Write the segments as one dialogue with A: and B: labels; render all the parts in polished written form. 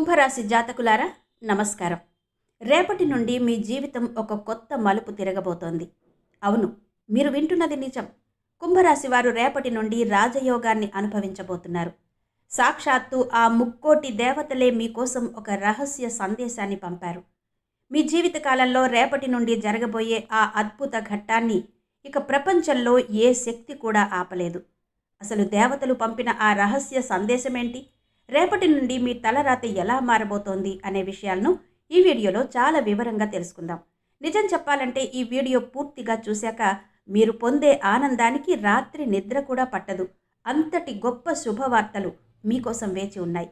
A: కుంభరాశి జాతకులారా నమస్కారం. రేపటి నుండి మీ జీవితం ఒక కొత్త మలుపు తిరగబోతోంది. అవును, మీరు వింటున్నది నిజం. కుంభరాశి వారు రేపటి నుండి రాజయోగాన్ని అనుభవించబోతున్నారు. సాక్షాత్తు ఆ ముక్కోటి దేవతలే మీకోసం ఒక రహస్య సందేశాన్ని పంపారు. మీ జీవితకాలంలో రేపటి నుండి జరగబోయే ఆ అద్భుత ఘట్టాన్ని ఇక ప్రపంచంలో ఏ శక్తి కూడా ఆపలేదు. అసలు దేవతలు పంపిన ఆ రహస్య సందేశమేంటి? రేపటి నుండి మీ తలరాత ఎలా మారబోతోంది అనే విషయాలను ఈ వీడియోలో చాలా వివరంగా తెలుసుకుందాం. నిజం చెప్పాలంటే ఈ వీడియో పూర్తిగా చూశాక మీరు పొందే ఆనందానికి రాత్రి నిద్ర కూడా పట్టదు. అంతటి గొప్ప శుభవార్తలు మీకోసం వేచి ఉన్నాయి.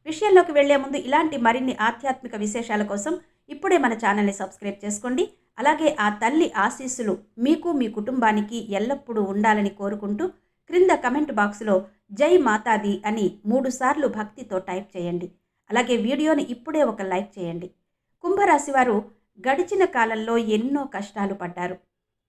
A: విషయంలోకి వెళ్లే ముందు ఇలాంటి మరిన్ని ఆధ్యాత్మిక విశేషాల కోసం ఇప్పుడే మన ఛానల్ని సబ్స్క్రైబ్ చేసుకోండి. అలాగే ఆ తల్లి ఆశీస్సులు మీకు మీ కుటుంబానికి ఎల్లప్పుడూ ఉండాలని కోరుకుంటూ క్రింద కమెంట్ బాక్స్లో జై మాతాది అని 3 సార్లు భక్తితో టైప్ చేయండి. అలాగే వీడియోని ఇప్పుడే ఒక లైక్ చేయండి. కుంభరాశి వారు గడిచిన కాలంలో ఎన్నో కష్టాలు పడ్డారు.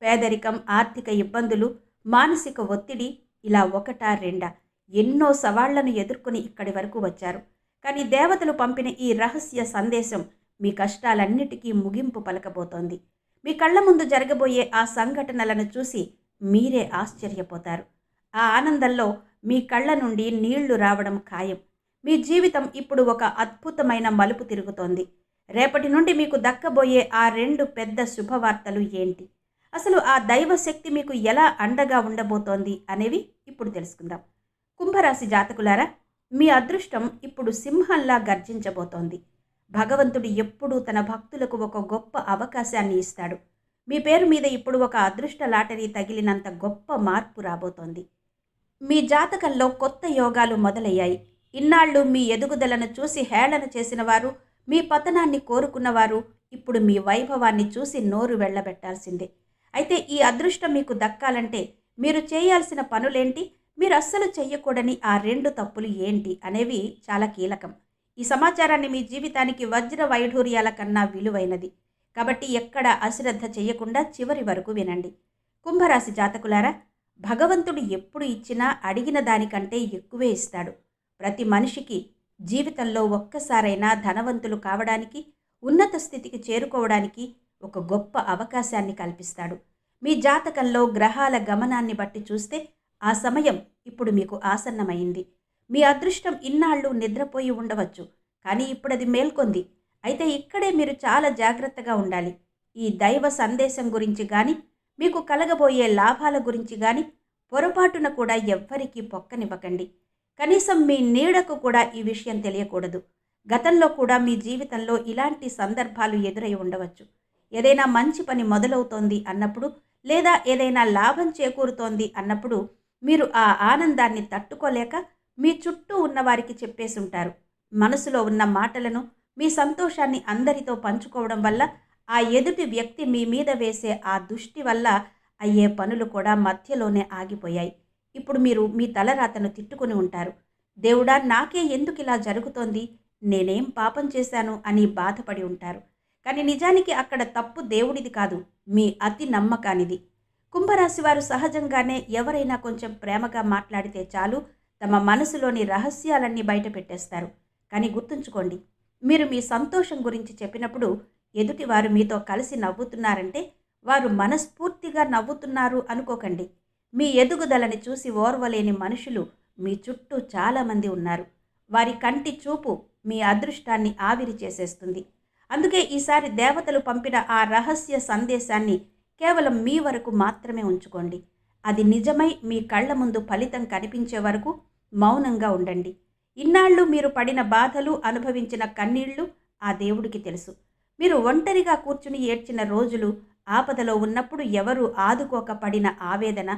A: పేదరికం, ఆర్థిక ఇబ్బందులు, మానసిక ఒత్తిడి ఇలా ఒకటా రెండా ఎన్నో సవాళ్లను ఎదుర్కొని ఇక్కడి వరకు వచ్చారు. కానీ దేవతలు పంపిన ఈ రహస్య సందేశం మీ కష్టాలన్నిటికీ ముగింపు పలకబోతోంది. మీ కళ్ళ ముందు జరగబోయే ఆ సంఘటనలను చూసి మీరే ఆశ్చర్యపోతారు. ఆ ఆనందంలో మీ కళ్ళ నుండి నీళ్లు రావడం ఖాయం. మీ జీవితం ఇప్పుడు ఒక అద్భుతమైన మలుపు తిరుగుతోంది. రేపటి నుండి మీకు దక్కబోయే ఆ 2 పెద్ద శుభవార్తలు ఏంటి? అసలు ఆ దైవశక్తి మీకు ఎలా అండగా ఉండబోతోంది అనేవి ఇప్పుడు తెలుసుకుందాం. కుంభరాశి జాతకులారా, మీ అదృష్టం ఇప్పుడు సింహంలా గర్జించబోతోంది. భగవంతుడు ఎప్పుడూ తన భక్తులకు ఒక గొప్ప అవకాశాన్ని ఇస్తాడు. మీ పేరు మీద ఇప్పుడు ఒక అదృష్ట లాటరీ తగిలినంత గొప్ప మార్పు రాబోతోంది. మీ జాతకంలో కొత్త యోగాలు మొదలయ్యాయి. ఇన్నాళ్ళు మీ ఎదుగుదలను చూసి హేళన చేసిన వారు, మీ పతనాన్ని కోరుకున్నవారు ఇప్పుడు మీ వైభవాన్ని చూసి నోరు వెళ్ళబెట్టాల్సిందే. అయితే ఈ అదృష్టం మీకు దక్కాలంటే మీరు చేయాల్సిన పనులేంటి, మీరు అస్సలు చెయ్యకూడని ఆ 2 తప్పులు ఏంటి అనేవి చాలా కీలకం. ఈ సమాచారాన్ని మీ జీవితానికి వజ్ర వైఢూర్యాల కన్నా విలువైనది. కాబట్టి ఎక్కడ అశ్రద్ధ చేయకుండా చివరి వరకు వినండి. కుంభరాశి జాతకులారా, భగవంతుడు ఎప్పుడు ఇచ్చినా అడిగిన దానికంటే ఎక్కువే ఇస్తాడు. ప్రతి మనిషికి జీవితంలో ఒక్కసారైనా ధనవంతులు కావడానికి, ఉన్నత స్థితికి చేరుకోవడానికి ఒక గొప్ప అవకాశాన్ని కల్పిస్తాడు. మీ జాతకంలో గ్రహాల గమనాన్ని బట్టి చూస్తే ఆ సమయం ఇప్పుడు మీకు ఆసన్నమైంది. మీ అదృష్టం ఇన్నాళ్ళు నిద్రపోయి ఉండవచ్చు, కానీ ఇప్పుడది మేల్కొంది. అయితే ఇక్కడే మీరు చాలా జాగ్రత్తగా ఉండాలి. ఈ దైవ సందేశం గురించి కానీ, మీకు కలగబోయే లాభాల గురించి కానీ పొరపాటున కూడా ఎవ్వరికీ పొక్కనివ్వకండి. కనీసం మీ నీడకు కూడా ఈ విషయం తెలియకూడదు. గతంలో కూడా మీ జీవితంలో ఇలాంటి సందర్భాలు ఎదురై ఉండవచ్చు. ఏదైనా మంచి పని మొదలవుతోంది అన్నప్పుడు, లేదా ఏదైనా లాభం చేకూరుతోంది అన్నప్పుడు మీరు ఆ ఆనందాన్ని తట్టుకోలేక మీ చుట్టూ ఉన్నవారికి చెప్పేసుంటారు. మనసులో ఉన్న మాటలను, మీ సంతోషాన్ని అందరితో పంచుకోవడం వల్ల ఆ ఎదుటి వ్యక్తి మీ మీద వేసే ఆ దుష్టి వల్ల అయ్యే పనులు కూడా మధ్యలోనే ఆగిపోయాయి. ఇప్పుడు మీరు మీ తలరాతను తిట్టుకుని ఉంటారు. దేవుడా, నాకే ఎందుకు ఇలా జరుగుతోంది, నేనేం పాపం చేశాను అని బాధపడి ఉంటారు. కానీ నిజానికి అక్కడ తప్పు దేవుడిది కాదు, మీ అతి నమ్మకానిది. కుంభరాశి వారు సహజంగానే ఎవరైనా కొంచెం ప్రేమగా మాట్లాడితే చాలు, తమ మనసులోని రహస్యాలన్నీ బయట పెట్టేస్తారు. కానీ గుర్తుంచుకోండి, మీరు మీ సంతోషం గురించి చెప్పినప్పుడు ఎదుటివారు మీతో కలిసి నవ్వుతున్నారంటే వారు మనస్ఫూర్తిగా నవ్వుతున్నారు అనుకోకండి. మీ ఎదుగుదలని చూసి ఓర్వలేని మనుషులు మీ చుట్టూ చాలామంది ఉన్నారు. వారి కంటి చూపు మీ అదృష్టాన్ని ఆవిరి చేసేస్తుంది. అందుకే ఈసారి దేవతలు పంపిన ఆ రహస్య సందేశాన్ని కేవలం మీ వరకు మాత్రమే ఉంచుకోండి. అది నిజమై మీ కళ్ళ ముందు ఫలితం కనిపించే వరకు మౌనంగా ఉండండి. ఇన్నాళ్ళు మీరు పడిన బాధలు, అనుభవించిన కన్నీళ్లు ఆ దేవుడికి తెలుసు. మీరు ఒంటరిగా కూర్చుని ఏడ్చిన రోజులు, ఆపదలో ఉన్నప్పుడు ఎవరు ఆదుకోక పడిన ఆవేదన,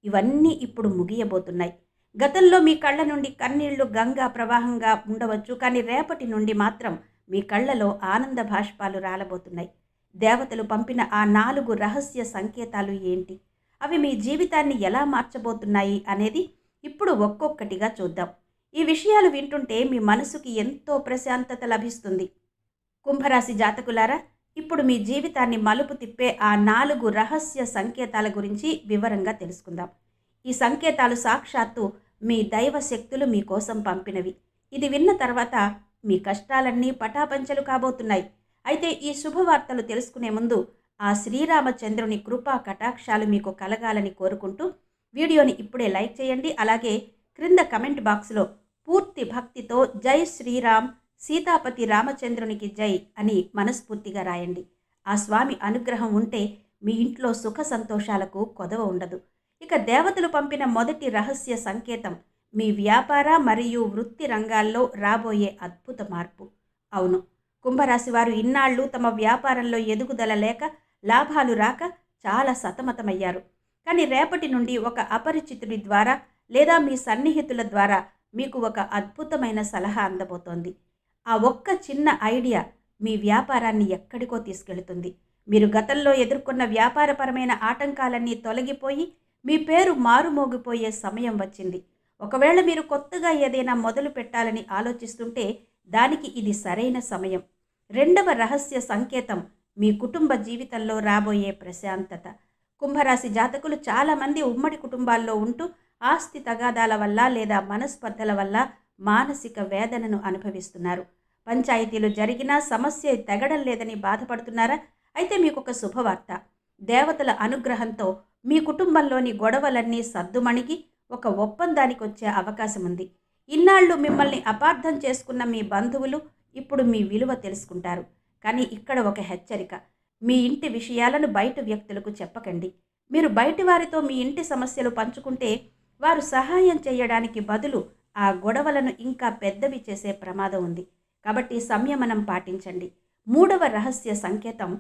A: ఇవన్నీ ఇప్పుడు ముగియబోతున్నాయి. గతంలో మీ కళ్ళ నుండి కన్నీళ్లు గంగా ప్రవాహంగా ఉండవచ్చు, కానీ రేపటి నుండి మాత్రం మీ కళ్ళలో ఆనంద భాష్పాలు రాలబోతున్నాయి. దేవతలు పంపిన ఆ 4 రహస్య సంకేతాలు ఏంటి, అవి మీ జీవితాన్ని ఎలా మార్చబోతున్నాయి అనేది ఇప్పుడు ఒక్కొక్కటిగా చూద్దాం. ఈ విషయాలు వింటుంటే మీ మనసుకి ఎంతో ప్రశాంతత లభిస్తుంది. కుంభరాశి జాతకులారా, ఇప్పుడు మీ జీవితాన్ని మలుపు తిప్పే ఆ 4 రహస్య సంకేతాల గురించి వివరంగా తెలుసుకుందాం. ఈ సంకేతాలు సాక్షాత్తు మీ దైవ శక్తులు మీకోసం పంపినవి. ఇది విన్న తర్వాత మీ కష్టాలన్నీ పటాపంచలు కాబోతున్నాయి. అయితే ఈ శుభవార్తలు తెలుసుకునే ముందు ఆ శ్రీరామచంద్రుని కృపా కటాక్షాలు మీకు కలగాలని కోరుకుంటూ వీడియోని ఇప్పుడే లైక్ చేయండి. అలాగే క్రింద కమెంట్ బాక్స్లో పూర్తి భక్తితో జై శ్రీరామ్, సీతాపతి రామచంద్రునికి జై అని మనస్ఫూర్తిగా రాయండి. ఆ స్వామి అనుగ్రహం ఉంటే మీ ఇంట్లో సుఖ సంతోషాలకు కొదవ ఉండదు. ఇక దేవతలు పంపిన మొదటి రహస్య సంకేతం మీ వ్యాపార మరియు వృత్తి రంగాల్లో రాబోయే అద్భుత మార్పు. అవును, కుంభరాశి వారు ఇన్నాళ్ళు తమ వ్యాపారంలో ఎదుగుదల లేక లాభాలు రాక చాలా సతమతమయ్యారు. కానీ రేపటి నుండి ఒక అపరిచితుడి ద్వారా లేదా మీ సన్నిహితుల ద్వారా మీకు ఒక అద్భుతమైన సలహా అందబోతోంది. ఆ ఒక్క చిన్న ఐడియా మీ వ్యాపారాన్ని ఎక్కడికో తీసుకెళుతుంది. మీరు గతంలో ఎదుర్కొన్న వ్యాపారపరమైన ఆటంకాలన్నీ తొలగిపోయి మీ పేరు మారుమోగిపోయే సమయం వచ్చింది. ఒకవేళ మీరు కొత్తగా ఏదైనా మొదలు పెట్టాలని ఆలోచిస్తుంటే దానికి ఇది సరైన సమయం. రెండవ రహస్య సంకేతం మీ కుటుంబ జీవితంలో రాబోయే ప్రశాంతత. కుంభరాశి జాతకులు చాలామంది ఉమ్మడి కుటుంబాల్లో ఉంటూ ఆస్తి తగాదాల వల్ల లేదా మనస్పర్ధల వల్ల మానసిక వేదనను అనుభవిస్తున్నారు. పంచాయతీలు జరిగినా సమస్య తెగడం లేదని బాధపడుతున్నారా? అయితే మీకు ఒక శుభవార్త. దేవతల అనుగ్రహంతో మీ కుటుంబంలోని గొడవలన్నీ సద్దుమణిగి ఒక ఒప్పందానికి వచ్చే అవకాశం ఉంది. ఇన్నాళ్ళు మిమ్మల్ని అపార్థం చేసుకున్న మీ బంధువులు ఇప్పుడు మీ విలువ తెలుసుకుంటారు. కానీ ఇక్కడ ఒక హెచ్చరిక: మీ ఇంటి విషయాలను బయట వ్యక్తులకు చెప్పకండి. మీరు బయటి వారితో మీ ఇంటి సమస్యలు పంచుకుంటే వారు సహాయం చేయడానికి బదులు ఆ గొడవలను ఇంకా పెద్దవి చేసే ప్రమాదం ఉంది. కాబట్టి సంయమనం పాటించండి. మూడవ రహస్య సంకేతం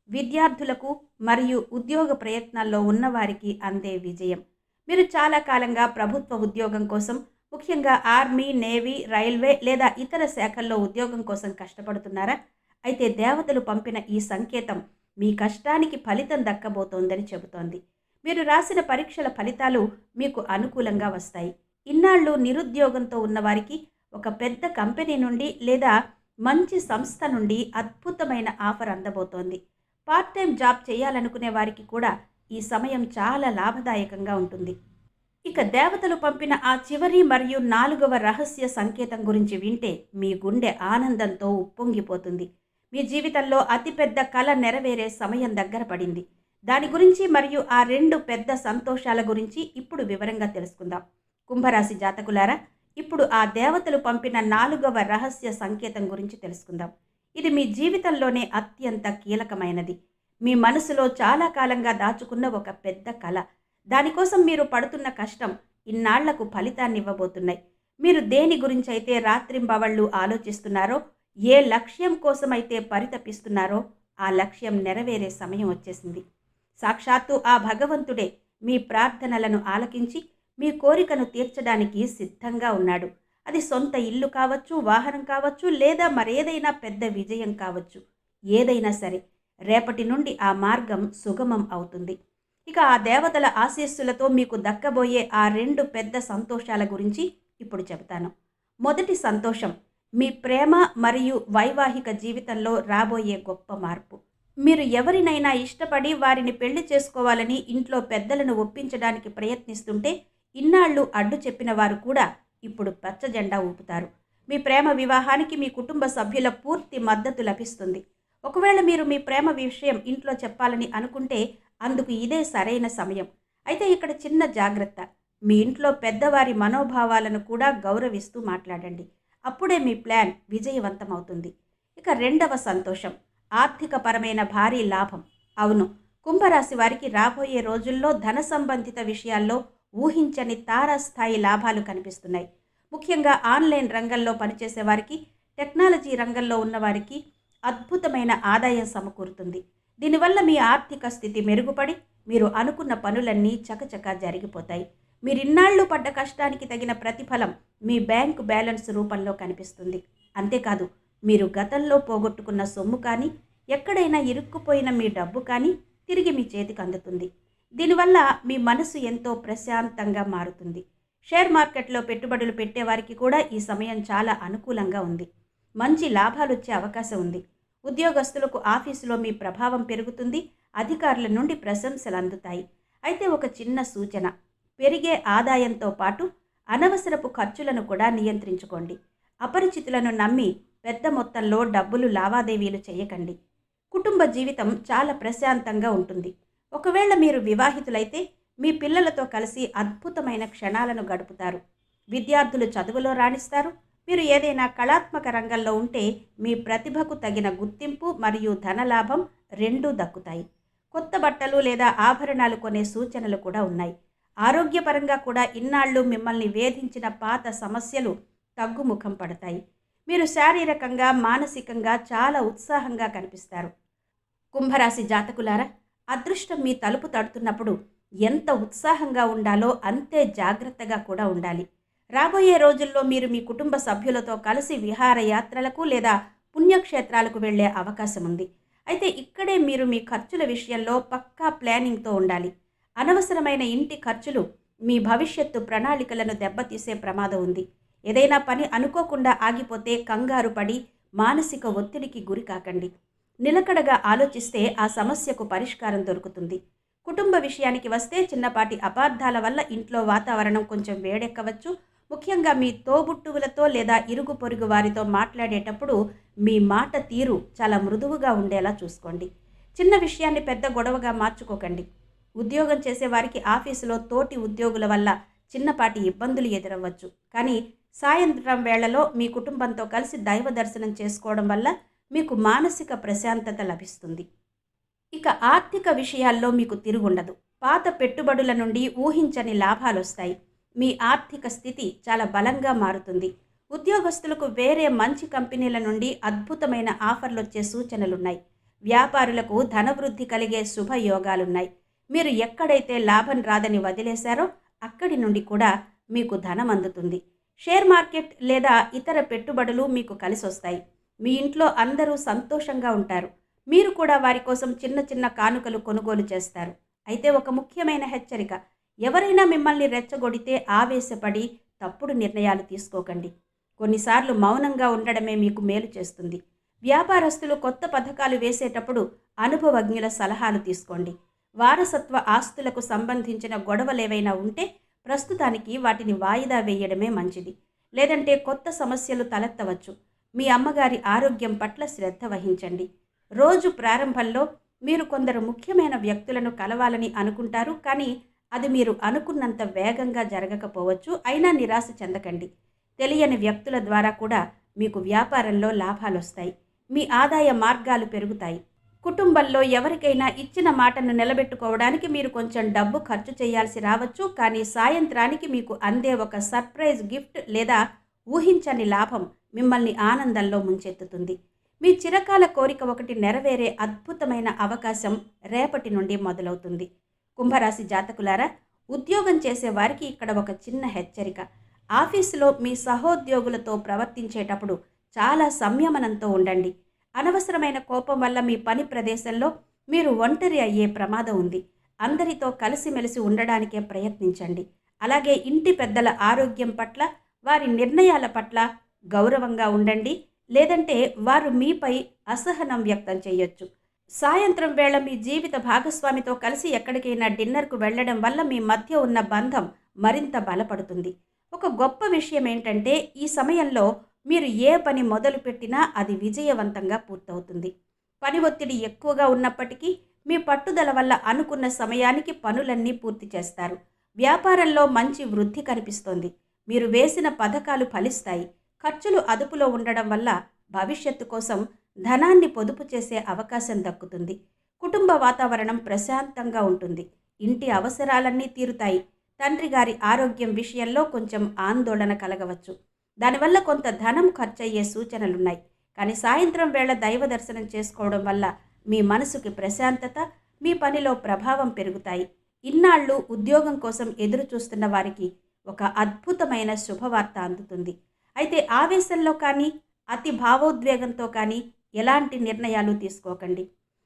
A: విద్యార్థులకు మరియు ఉద్యోగ ప్రయత్నాల్లో ఉన్నవారికి అందే విజయం. మీరు చాలా కాలంగా ప్రభుత్వ ఉద్యోగం కోసం, ముఖ్యంగా ఆర్మీ, నేవీ, రైల్వే లేదా ఇతర శాఖల్లో ఉద్యోగం కోసం కష్టపడుతున్నారా? అయితే దేవతలు పంపిన ఈ సంకేతం మీ కష్టానికి ఫలితం దక్కబోతోందని చెబుతోంది. మీరు రాసిన పరీక్షల ఫలితాలు మీకు అనుకూలంగా వస్తాయి. ఇన్నాళ్ళు నిరుద్యోగంతో ఉన్నవారికి ఒక పెద్ద కంపెనీ నుండి లేదా మంచి సంస్థ నుండి అద్భుతమైన ఆఫర్ అందబోతోంది. పార్ట్ టైం జాబ్ చేయాలనుకునే వారికి కూడా ఈ సమయం చాలా లాభదాయకంగా ఉంటుంది. ఇక దేవతలు పంపిన ఆ చివరి మరియు నాలుగవ రహస్య సంకేతం గురించి వింటే మీ గుండె ఆనందంతో ఉప్పొంగిపోతుంది. మీ జీవితంలో అతిపెద్ద కల నెరవేరే సమయం దగ్గర పడింది. దాని గురించి మరియు ఆ రెండు పెద్ద సంతోషాల గురించి ఇప్పుడు వివరంగా తెలుసుకుందాం. కుంభరాశి జాతకులారా, ఇప్పుడు ఆ దేవతలు పంపిన నాలుగవ రహస్య సంకేతం గురించి తెలుసుకుందాం. ఇది మీ జీవితంలోనే అత్యంత కీలకమైనది. మీ మనసులో చాలా కాలంగా దాచుకున్న ఒక పెద్ద కల. దానికోసం మీరు పడుతున్న కష్టం ఇన్నాళ్లకు ఫలితాన్ని ఇవ్వబోతున్నాయి. మీరు దేని గురించి అయితే రాత్రింబవళ్ళు ఆలోచిస్తున్నారో, ఏ లక్ష్యం కోసమైతే పరితపిస్తున్నారో ఆ లక్ష్యం నెరవేరే సమయం వచ్చేసింది. సాక్షాత్తు ఆ భగవంతుడే మీ ప్రార్థనలను ఆలకించి మీ కోరికను తీర్చడానికి సిద్ధంగా ఉన్నాడు. అది సొంత ఇల్లు కావచ్చు, వాహనం కావచ్చు, లేదా మరేదైనా పెద్ద విజయం కావచ్చు. ఏదైనా సరే రేపటి నుండి ఆ మార్గం సుగమం అవుతుంది. ఇక ఆ దేవతల ఆశీస్సులతో మీకు దక్కబోయే ఆ రెండు పెద్ద సంతోషాల గురించి ఇప్పుడు చెబుతాను. మొదటి సంతోషం మీ ప్రేమ మరియు వైవాహిక జీవితంలో రాబోయే గొప్ప మార్పు. మీరు ఎవరినైనా ఇష్టపడి వారిని పెళ్లి చేసుకోవాలని ఇంట్లో పెద్దలను ఒప్పించడానికి ప్రయత్నిస్తుంటే ఇన్నాళ్ళు అడ్డు చెప్పిన వారు కూడా ఇప్పుడు పచ్చ జెండా ఊపుతారు. మీ ప్రేమ వివాహానికి మీ కుటుంబ సభ్యుల పూర్తి మద్దతు లభిస్తుంది. ఒకవేళ మీరు మీ ప్రేమ విషయం ఇంట్లో చెప్పాలని అనుకుంటే అందుకు ఇదే సరైన సమయం. అయితే ఇక్కడ చిన్న జాగ్రత్త: మీ ఇంట్లో పెద్దవారి మనోభావాలను కూడా గౌరవిస్తూ మాట్లాడండి. అప్పుడే మీ ప్లాన్ విజయవంతమవుతుంది. ఇక రెండవ సంతోషం ఆర్థికపరమైన భారీ లాభం. అవును, కుంభరాశి వారికి రాబోయే రోజుల్లో ధన సంబంధిత విషయాల్లో ఊహించని తారాస్థాయి లాభాలు కనిపిస్తున్నాయి. ముఖ్యంగా ఆన్లైన్ రంగంలో పనిచేసే వారికి, టెక్నాలజీ రంగంలో ఉన్నవారికి అద్భుతమైన ఆదాయం సమకూరుతుంది. దీనివల్ల మీ ఆర్థిక స్థితి మెరుగుపడి మీరు అనుకున్న పనులన్నీ చకచకా జరిగిపోతాయి. మీరిన్నాళ్ళు పడ్డ కష్టానికి తగిన ప్రతిఫలం మీ బ్యాంకు బ్యాలెన్స్ రూపంలో కనిపిస్తుంది. అంతేకాదు, మీరు గతంలో పోగొట్టుకున్న సొమ్ము కానీ, ఎక్కడైనా ఇరుక్కుపోయిన మీ డబ్బు కానీ తిరిగి మీ చేతికి అందుతుంది. దీనివల్ల మీ మనసు ఎంతో ప్రశాంతంగా మారుతుంది. షేర్ మార్కెట్లో పెట్టుబడులు పెట్టేవారికి కూడా ఈ సమయం చాలా అనుకూలంగా ఉంది. మంచి లాభాలు వచ్చే అవకాశం ఉంది. ఉద్యోగస్తులకు ఆఫీసులో మీ ప్రభావం పెరుగుతుంది. అధికారుల నుండి ప్రశంసలు అందుతాయి. అయితే ఒక చిన్న సూచన: పెరిగే ఆదాయంతో పాటు అనవసరపు ఖర్చులను కూడా నియంత్రించుకోండి. అపరిచితులను నమ్మి పెద్ద మొత్తంలో డబ్బులు లావాదేవీలు చేయకండి. కుటుంబ జీవితం చాలా ప్రశాంతంగా ఉంటుంది. ఒకవేళ మీరు వివాహితులైతే మీ పిల్లలతో కలిసి అద్భుతమైన క్షణాలను గడుపుతారు. విద్యార్థులు చదువులో రాణిస్తారు. మీరు ఏదైనా కళాత్మక రంగంలో ఉంటే మీ ప్రతిభకు తగిన గుర్తింపు మరియు ధనలాభం రెండూ దక్కుతాయి. కొత్త బట్టలు లేదా ఆభరణాలు కొనే సూచనలు కూడా ఉన్నాయి. ఆరోగ్యపరంగా కూడా ఇన్నాళ్ళు మిమ్మల్ని వేధించిన పాత సమస్యలు తగ్గుముఖం పడతాయి. మీరు శారీరకంగా మానసికంగా చాలా ఉత్సాహంగా కనిపిస్తారు. కుంభరాశి జాతకులారా, అదృష్టం మీ తలుపు తడుతున్నప్పుడు ఎంత ఉత్సాహంగా ఉండాలో అంతే జాగ్రత్తగా కూడా ఉండాలి. రాబోయే రోజుల్లో మీరు మీ కుటుంబ సభ్యులతో కలిసి విహారయాత్రలకు లేదా పుణ్యక్షేత్రాలకు వెళ్లే అవకాశం ఉంది. అయితే ఇక్కడే మీరు మీ ఖర్చుల విషయంలో పక్కా ప్లానింగ్తో ఉండాలి. అనవసరమైన ఇంటి ఖర్చులు మీ భవిష్యత్తు ప్రణాళికలను దెబ్బతీసే ప్రమాదం ఉంది. ఏదైనా పని అనుకోకుండా ఆగిపోతే కంగారు పడి మానసిక ఒత్తిడికి గురి కాకండి. నిలకడగా ఆలోచిస్తే ఆ సమస్యకు పరిష్కారం దొరుకుతుంది. కుటుంబ విషయానికి వస్తే చిన్నపాటి అపార్థాల వల్ల ఇంట్లో వాతావరణం కొంచెం వేడెక్కవచ్చు. ముఖ్యంగా మీ తోబుట్టువులతో లేదా ఇరుగు పొరుగు వారితో మాట్లాడేటప్పుడు మీ మాట తీరు చాలా మృదువుగా ఉండేలా చూసుకోండి. చిన్న విషయాన్ని పెద్ద గొడవగా మార్చుకోకండి. ఉద్యోగం చేసేవారికి ఆఫీసులో తోటి ఉద్యోగుల వల్ల చిన్నపాటి ఇబ్బందులు ఎదురవ్వచ్చు. కానీ సాయంత్రం వేళలో మీ కుటుంబంతో కలిసి దైవ దర్శనం చేసుకోవడం వల్ల మీకు మానసిక ప్రశాంతత లభిస్తుంది. ఇక ఆర్థిక విషయాల్లో మీకు తిరుగుండదు. పాత పెట్టుబడుల నుండి ఊహించని లాభాలు వస్తాయి. మీ ఆర్థిక స్థితి చాలా బలంగా మారుతుంది. ఉద్యోగస్తులకు వేరే మంచి కంపెనీల నుండి అద్భుతమైన ఆఫర్లు వచ్చే సూచనలున్నాయి. వ్యాపారులకు ధనవృద్ధి కలిగే శుభయోగాలున్నాయి. మీరు ఎక్కడైతే లాభం రాదని వదిలేశారో అక్కడి నుండి కూడా మీకు ధనం అందుతుంది. షేర్ మార్కెట్ లేదా ఇతర పెట్టుబడులు మీకు కలిసొస్తాయి. మీ ఇంట్లో అందరూ సంతోషంగా ఉంటారు. మీరు కూడా వారి కోసం చిన్న చిన్న కానుకలు కొనుగోలు చేస్తారు. అయితే ఒక ముఖ్యమైన హెచ్చరిక: ఎవరైనా మిమ్మల్ని రెచ్చగొడితే ఆవేశపడి తప్పుడు నిర్ణయాలు తీసుకోకండి. కొన్నిసార్లు మౌనంగా ఉండడమే మీకు మేలు చేస్తుంది. వ్యాపారస్తులు కొత్త పథకాలు వేసేటప్పుడు అనుభవజ్ఞుల సలహాలు తీసుకోండి. వారసత్వ ఆస్తులకు సంబంధించిన గొడవలేవైనా ఉంటే ప్రస్తుతానికి వాటిని వాయిదా వేయడమే మంచిది. లేదంటే కొత్త సమస్యలు తలెత్తవచ్చు. మీ అమ్మగారి ఆరోగ్యం పట్ల శ్రద్ధ వహించండి. రోజు ప్రారంభంలో మీరు కొందరు ముఖ్యమైన వ్యక్తులను కలవాలని అనుకుంటారు. కానీ అది మీరు అనుకున్నంత వేగంగా జరగకపోవచ్చు. అయినా నిరాశ చెందకండి. తెలియని వ్యక్తుల ద్వారా కూడా మీకు వ్యాపారంలో లాభాలు వస్తాయి. మీ ఆదాయ మార్గాలు పెరుగుతాయి. కుటుంబంలో ఎవరికైనా ఇచ్చిన మాటను నిలబెట్టుకోవడానికి మీరు కొంచెం డబ్బు ఖర్చు చేయాల్సి రావచ్చు. కానీ సాయంత్రానికి మీకు అందే ఒక సర్ప్రైజ్ గిఫ్ట్ లేదా ఊహించని లాభం మిమ్మల్ని ఆనందంలో ముంచెత్తుతుంది. మీ చిరకాల కోరిక ఒకటి నెరవేరే అద్భుతమైన అవకాశం రేపటి నుండి మొదలవుతుంది. కుంభరాశి జాతకులారా, ఉద్యోగం చేసే వారికి ఇక్కడ ఒక చిన్న హెచ్చరిక. ఆఫీసులో మీ సహోద్యోగులతో ప్రవర్తించేటప్పుడు చాలా సంయమనంతో ఉండండి. అనవసరమైన కోపం వల్ల మీ పని ప్రదేశంలో మీరు ఒంటరి అయ్యే ప్రమాదం ఉంది. అందరితో కలిసిమెలిసి ఉండడానికే ప్రయత్నించండి. అలాగే ఇంటి పెద్దల ఆరోగ్యం పట్ల, వారి నిర్ణయాల పట్ల గౌరవంగా ఉండండి. లేదంటే వారు మీపై అసహనం వ్యక్తం చేయొచ్చు. సాయంత్రం వేళ మీ జీవిత భాగస్వామితో కలిసి ఎక్కడికైనా డిన్నర్కు వెళ్ళడం వల్ల మీ మధ్య ఉన్న బంధం మరింత బలపడుతుంది. ఒక గొప్ప విషయం ఏంటంటే ఈ సమయంలో మీరు ఏ పని మొదలుపెట్టినా అది విజయవంతంగా పూర్తవుతుంది. పని ఒత్తిడి ఎక్కువగా ఉన్నప్పటికీ మీ పట్టుదల వల్ల అనుకున్న సమయానికి పనులన్నీ పూర్తి చేస్తారు. వ్యాపారంలో మంచి వృద్ధి కనిపిస్తోంది. మీరు వేసిన పథకాలు ఫలిస్తాయి. ఖర్చులు అదుపులో ఉండడం వల్ల భవిష్యత్తు కోసం ధనాన్ని పొదుపు చేసే అవకాశం దక్కుతుంది. కుటుంబ వాతావరణం ప్రశాంతంగా ఉంటుంది. ఇంటి అవసరాలన్నీ తీరుతాయి. తండ్రి గారి ఆరోగ్యం విషయంలో కొంచెం ఆందోళన కలగవచ్చు. దానివల్ల కొంత ధనం ఖర్చయ్యే సూచనలున్నాయి. కానీ సాయంత్రం వేళ దైవ దర్శనం చేసుకోవడం వల్ల మీ మనసుకి ప్రశాంతత, మీ పనిలో ప్రభావం పెరుగుతాయి. ఇన్నాళ్ళు ఉద్యోగం కోసం ఎదురు చూస్తున్న వారికి ఒక అద్భుతమైన శుభవార్త అందుతుంది. అయితే ఆవేశంలో కానీ అతి భావోద్వేగంతో కానీ ఎలాంటి నిర్ణయాలు తీసుకోకండి.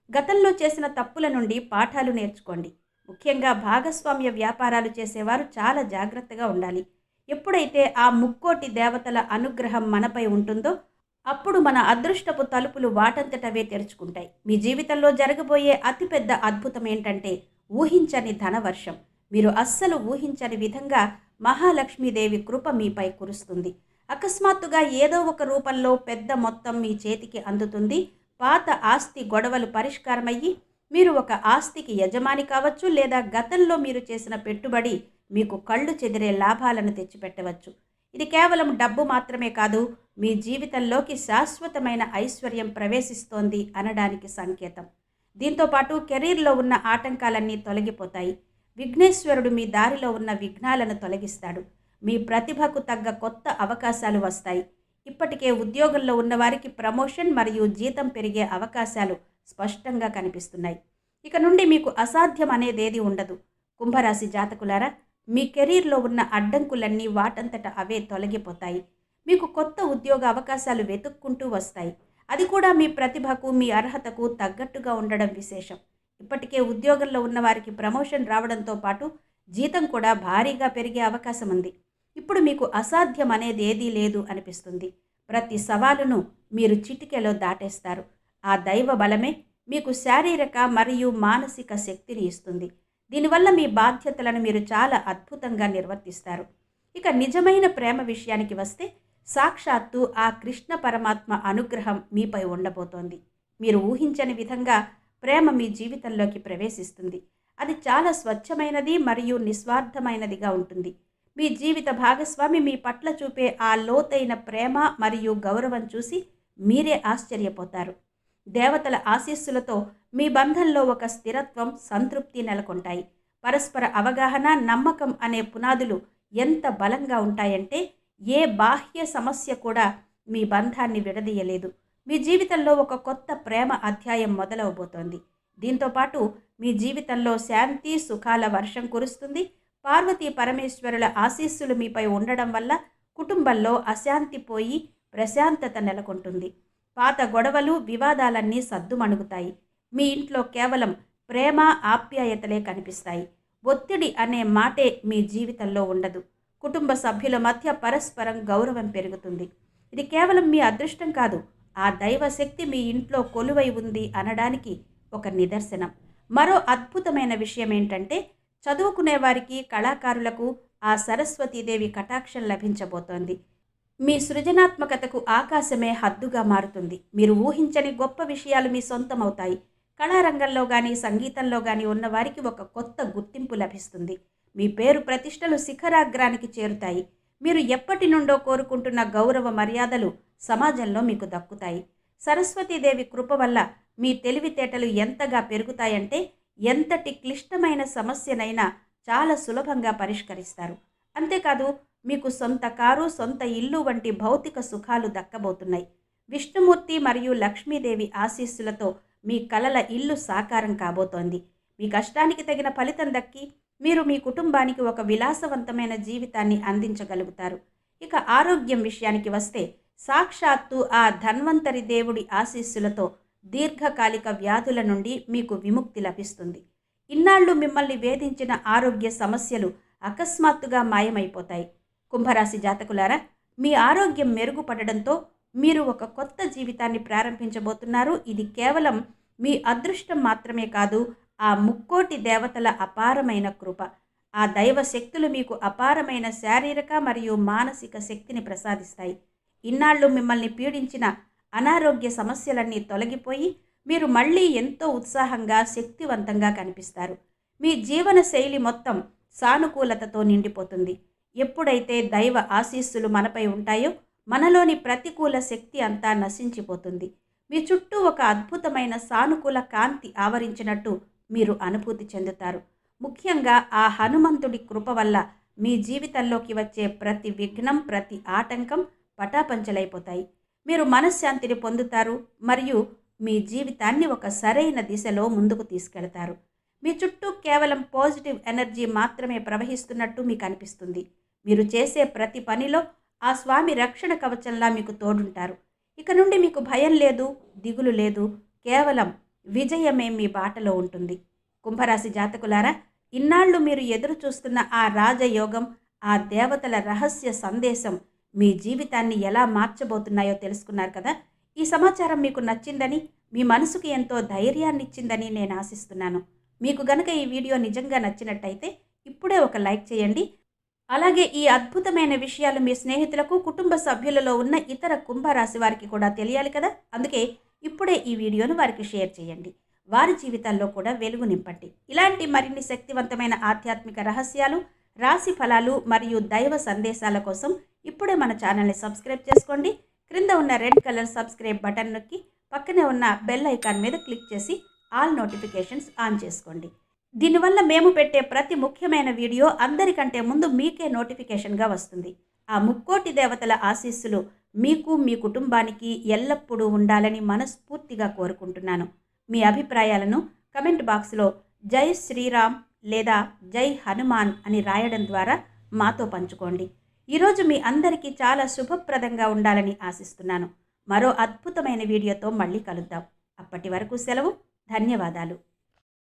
A: గతంలో చేసిన తప్పుల నుండి పాఠాలు నేర్చుకోండి. ముఖ్యంగా భాగస్వామ్య వ్యాపారాలు చేసేవారు చాలా జాగ్రత్తగా ఉండాలి. ఎప్పుడైతే ఆ ముక్కోటి దేవతల అనుగ్రహం మనపై ఉంటుందో అప్పుడు మన అదృష్టపు తలుపులు వాటంతటవే తెరుచుకుంటాయి. మీ జీవితంలో జరగబోయే అతిపెద్ద అద్భుతం ఏంటంటే ఊహించని ధనవర్షం. మీరు అస్సలు ఊహించని విధంగా మహాలక్ష్మీదేవి కృప మీపై కురుస్తుంది. అకస్మాత్తుగా ఏదో ఒక రూపంలో పెద్ద మొత్తం మీ చేతికి అందుతుంది. పాత ఆస్తి గొడవలు పరిష్కారమయ్యి మీరు ఒక ఆస్తికి యజమాని కావచ్చు, లేదా గతంలో మీరు చేసిన పెట్టుబడి మీకు కళ్ళు చెదిరే లాభాలను తెచ్చిపెట్టవచ్చు. ఇది కేవలం డబ్బు మాత్రమే కాదు, మీ జీవితంలోకి శాశ్వతమైన ఐశ్వర్యం ప్రవేశిస్తోంది అనడానికి సంకేతం. దీంతోపాటు కెరీర్లో ఉన్న ఆటంకాలన్నీ తొలగిపోతాయి. విఘ్నేశ్వరుడు మీ దారిలో ఉన్న విఘ్నాలను తొలగిస్తాడు. మీ ప్రతిభకు తగ్గ కొత్త అవకాశాలు వస్తాయి. ఇప్పటికే ఉద్యోగంలో ఉన్నవారికి ప్రమోషన్ మరియు జీతం పెరిగే అవకాశాలు స్పష్టంగా కనిపిస్తున్నాయి. ఇక నుండి మీకు అసాధ్యం అనేదేది ఉండదు. కుంభరాశి జాతకులారా, మీ కెరీర్లో ఉన్న అడ్డంకులన్నీ వాటంతట అవే తొలగిపోతాయి. మీకు కొత్త ఉద్యోగ అవకాశాలు వెతుక్కుంటూ వస్తాయి. అది కూడా మీ ప్రతిభకు, మీ అర్హతకు తగ్గట్టుగా ఉండడం విశేషం. ఇప్పటికే ఉద్యోగంలో ఉన్నవారికి ప్రమోషన్ రావడంతో పాటు జీతం కూడా భారీగా పెరిగే అవకాశం ఉంది. ఇప్పుడు మీకు అసాధ్యం అనేది ఏదీ లేదు అనిపిస్తుంది. ప్రతి సవాలును మీరు చిటికెలో దాటేస్తారు. ఆ దైవ బలమే మీకు శారీరక మరియు మానసిక శక్తిని ఇస్తుంది. దీనివల్ల మీ బాధ్యతలను మీరు చాలా అద్భుతంగా నిర్వర్తిస్తారు. ఇక నిజమైన ప్రేమ విషయానికి వస్తే, సాక్షాత్తు ఆ కృష్ణ పరమాత్మ అనుగ్రహం మీపై ఉండబోతోంది. మీరు ఊహించని విధంగా ప్రేమ మీ జీవితంలోకి ప్రవేశిస్తుంది. అది చాలా స్వచ్ఛమైనది మరియు నిస్వార్థమైనదిగా ఉంటుంది. మీ జీవిత భాగస్వామి మీ పట్ల చూపే ఆ లోతైన ప్రేమ మరియు గౌరవం చూసి మీరే ఆశ్చర్యపోతారు. దేవతల ఆశీస్సులతో మీ బంధంలో ఒక స్థిరత్వం, సంతృప్తి నెలకొంటాయి. పరస్పర అవగాహన, నమ్మకం అనే పునాదులు ఎంత బలంగా ఉంటాయంటే ఏ బాహ్య సమస్య కూడా మీ బంధాన్ని విడదీయలేదు. మీ జీవితంలో ఒక కొత్త ప్రేమ అధ్యాయం మొదలవబోతోంది. దీంతోపాటు మీ జీవితంలో శాంతి, సుఖాల వర్షం కురుస్తుంది. పార్వతీ పరమేశ్వరుల ఆశీస్సులు మీపై ఉండడం వల్ల కుటుంబంలో అశాంతి పోయి ప్రశాంతత నెలకొంటుంది. పాత గొడవలు, వివాదాలన్నీ సద్దుమణుగుతాయి. మీ ఇంట్లో కేవలం ప్రేమ, ఆప్యాయతలే కనిపిస్తాయి. ఒత్తిడి అనే మాటే మీ జీవితంలో ఉండదు. కుటుంబ సభ్యుల మధ్య పరస్పరం గౌరవం పెరుగుతుంది. ఇది కేవలం మీ అదృష్టం కాదు, ఆ దైవశక్తి మీ ఇంట్లో కొలువై ఉంది అనడానికి ఒక నిదర్శనం. మరో అద్భుతమైన విషయం ఏంటంటే, చదువుకునే వారికి, కళాకారులకు ఆ సరస్వతీదేవి కటాక్షం లభించబోతోంది. మీ సృజనాత్మకతకు ఆకాశమే హద్దుగా మారుతుంది. మీరు ఊహించని గొప్ప విషయాలు మీ సొంతమవుతాయి. కళారంగంలో కానీ, సంగీతంలో కానీ ఉన్నవారికి ఒక కొత్త గుర్తింపు లభిస్తుంది. మీ పేరు ప్రతిష్టలు శిఖరాగ్రానికి చేరుతాయి. మీరు ఎప్పటి నుండో కోరుకుంటున్న గౌరవ మర్యాదలు సమాజంలో మీకు దక్కుతాయి. సరస్వతీదేవి కృప వల్ల మీ తెలివితేటలు ఎంతగా పెరుగుతాయంటే, ఎంతటి క్లిష్టమైన సమస్యనైనా చాలా సులభంగా పరిష్కరిస్తారు. అంతేకాదు, మీకు సొంత కారు, సొంత ఇల్లు వంటి భౌతిక సుఖాలు దక్కబోతున్నాయి. విష్ణుమూర్తి మరియు లక్ష్మీదేవి ఆశీస్సులతో మీ కలల ఇల్లు సాకారం కాబోతోంది. మీ కష్టానికి తగిన ఫలితం దక్కి మీరు మీ కుటుంబానికి ఒక విలాసవంతమైన జీవితాన్ని అందించగలుగుతారు. ఇక ఆరోగ్యం విషయానికి వస్తే, సాక్షాత్తు ఆ ధన్వంతరి దేవుడి ఆశీస్సులతో దీర్ఘకాలిక వ్యాధుల నుండి మీకు విముక్తి లభిస్తుంది. ఇన్నాళ్ళు మిమ్మల్ని వేధించిన ఆరోగ్య సమస్యలు అకస్మాత్తుగా మాయమైపోతాయి. కుంభరాశి జాతకులారా, మీ ఆరోగ్యం మెరుగుపడడంతో మీరు ఒక కొత్త జీవితాన్ని ప్రారంభించబోతున్నారు. ఇది కేవలం మీ అదృష్టం మాత్రమే కాదు, ఆ ముక్కోటి దేవతల అపారమైన కృప. ఆ దైవ శక్తులు మీకు అపారమైన శారీరక మరియు మానసిక శక్తిని ప్రసాదిస్తాయి. ఇన్నాళ్ళు మిమ్మల్ని పీడించిన అనారోగ్య సమస్యలన్నీ తొలగిపోయి మీరు మళ్ళీ ఎంతో ఉత్సాహంగా, శక్తివంతంగా కనిపిస్తారు. మీ జీవన శైలి మొత్తం సానుకూలతతో నిండిపోతుంది. ఎప్పుడైతే దైవ ఆశీస్సులు మనపై ఉంటాయో మనలోని ప్రతికూల శక్తి అంతా నశించిపోతుంది. మీ చుట్టూ ఒక అద్భుతమైన సానుకూల కాంతి ఆవరించినట్టు మీరు అనుభూతి చెందుతారు. ముఖ్యంగా ఆ హనుమంతుడి కృప వల్ల మీ జీవితంలోకి వచ్చే ప్రతి విఘ్నం, ప్రతి ఆటంకం పటాపంచలైపోతాయి. మీరు మనశ్శాంతిని పొందుతారు మరియు మీ జీవితాన్ని ఒక సరైన దిశలో ముందుకు తీసుకెళ్తారు. మీ చుట్టూ కేవలం పాజిటివ్ ఎనర్జీ మాత్రమే ప్రవహిస్తున్నట్టు మీకు అనిపిస్తుంది. మీరు చేసే ప్రతి పనిలో ఆ స్వామి రక్షణ కవచంలా మీకు తోడుంటారు. ఇక నుండి మీకు భయం లేదు, దిగులు లేదు, కేవలం విజయమే మీ బాటలో ఉంటుంది. కుంభరాశి జాతకులారా, ఇన్నాళ్ళు మీరు ఎదురు చూస్తున్న ఆ రాజయోగం, ఆ దేవతల రహస్య సందేశం మీ జీవితాన్ని ఎలా మార్చబోతున్నాయో తెలుసుకున్నారు కదా. ఈ సమాచారం మీకు నచ్చిందని, మీ మనసుకు ఎంతో ధైర్యాన్ని ఇచ్చిందని నేను ఆశిస్తున్నాను. మీకు గనక ఈ వీడియో నిజంగా నచ్చినట్టయితే ఇప్పుడే ఒక లైక్ చేయండి. అలాగే ఈ అద్భుతమైన విషయాలు మీ స్నేహితులకు, కుటుంబ సభ్యులలో ఉన్న ఇతర కుంభరాశి వారికి కూడా తెలియాలి కదా. అందుకే ఇప్పుడే ఈ వీడియోను వారికి షేర్ చేయండి. వారి జీవితాల్లో కూడా వెలుగు నింపండి. ఇలాంటి మరిన్ని శక్తివంతమైన ఆధ్యాత్మిక రహస్యాలు, రాశి ఫలాలు మరియు దైవ సందేశాల కోసం ఇప్పుడే మన ఛానల్ని సబ్స్క్రైబ్ చేసుకోండి. క్రింద ఉన్న రెడ్ కలర్ సబ్స్క్రైబ్ బటన్ నొక్కి పక్కనే ఉన్న బెల్ ఐకాన్ మీద క్లిక్ చేసి ఆల్ నోటిఫికేషన్స్ ఆన్ చేసుకోండి. దీనివల్ల మేము పెట్టే ప్రతి ముఖ్యమైన వీడియో అందరికంటే ముందు మీకే నోటిఫికేషన్గా వస్తుంది. ఆ ముక్కోటి దేవతల ఆశీస్సులు మీకు, మీ కుటుంబానికి ఎల్లప్పుడూ ఉండాలని మనస్ఫూర్తిగా కోరుకుంటున్నాను. మీ అభిప్రాయాలను కమెంట్ బాక్స్లో జై శ్రీరామ్ లేదా జై హనుమాన్ అని రాయడం ద్వారా మాతో పంచుకోండి. ఈరోజు మీ అందరికీ చాలా శుభప్రదంగా ఉండాలని ఆశిస్తున్నాను. మరో అద్భుతమైన వీడియోతో మళ్ళీ కలుద్దాం. అప్పటి వరకు సెలవు. ధన్యవాదాలు.